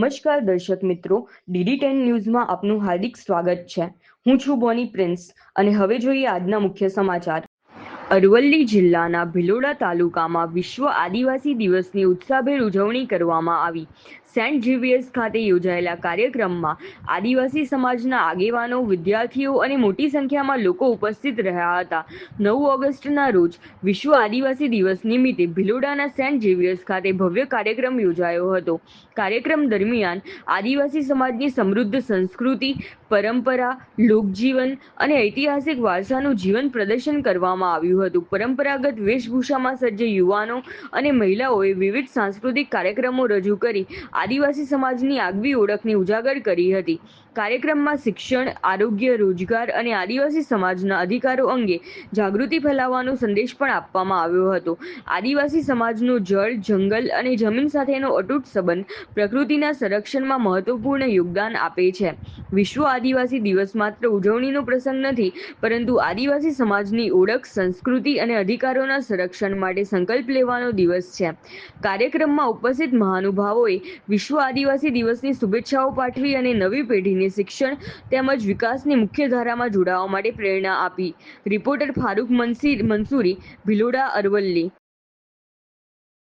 નમસ્કાર દર્શક મિત્રો, DD10 ન્યૂઝમાં આપનું હાર્દિક સ્વાગત છે। હું છું બોની પ્રિન્સ અને હવે જોઈએ આજના મુખ્ય સમાચાર। અરવલ્લી જિલ્લાના ભિલોડા તાલુકામાં વિશ્વ આદિવાસી દિવસની ઉત્સાહભેર ઉજવણી કરવામાં આવી। સેન્ટ ઝેવિયર્સ ખાતે યોજાયેલા કાર્યક્રમમાં આદિવાસી સમાજના આગેવાનો, વિદ્યાર્થીઓ અને મોટી સંખ્યામાં લોકો ઉપસ્થિત રહ્યા હતા। 9 ઓગસ્ટના રોજ વિશ્વ આદિવાસી દિવસ નિમિત્તે ભિલોડાના સેન્ટ ઝેવિયર્સ ખાતે ભવ્ય કાર્યક્રમ યોજાયો હતો। કાર્યક્રમ દરમિયાન આદિવાસી સમાજની સમૃદ્ધ સંસ્કૃતિ, પરંપરા, લોકજીવન અને ઐતિહાસિક વારસાનું જીવંત પ્રદર્શન કરવામાં આવ્યું હતું। પરંપરાગત વેશભૂષામાં સજ્જ યુવાનો અને મહિલાઓએ વિવિધ સાંસ્કૃતિક કાર્યક્રમો રજૂ કરી આદિવાસી સમાજની આગવી ઓળખને ઉજાગર કરી હતી। કાર્યક્રમમાં શિક્ષણ, આરોગ્ય, રોજગાર અને આદિવાસી સમાજના અધિકારો અંગે જાગૃતિ ફેલાવવાનો સંદેશ પણ આપવામાં આવ્યો હતો। આદિવાસી સમાજનો જળ, જંગલ અને જમીન સાથેનો અતૂટ સંબંધ પ્રકૃતિના સંરક્ષણમાં મહત્વપૂર્ણ યોગદાન આપે છે। વિશ્વ આદિવાસી દિવસ માત્ર ઉજવણીનો પ્રસંગ નથી, પરંતુ આદિવાસી સમાજની ઓળખ, સંસ્કૃતિ અને અધિકારોના સંરક્ષણ માટે સંકલ્પ લેવાનો દિવસ છે। કાર્યક્રમમાં ઉપસ્થિત મહાનુભાવોએ વિશ્વ આદિવાસી દિવસની શુભેચ્છાઓ પાઠવી અને નવી પેઢીને શિક્ષણ તેમજ વિકાસની મુખ્ય ધારામાં જોડાવા માટે પ્રેરણા આપી। રિપોર્ટર ફારૂક મંસૂરી, ભિલોડા, અરવલ્લી।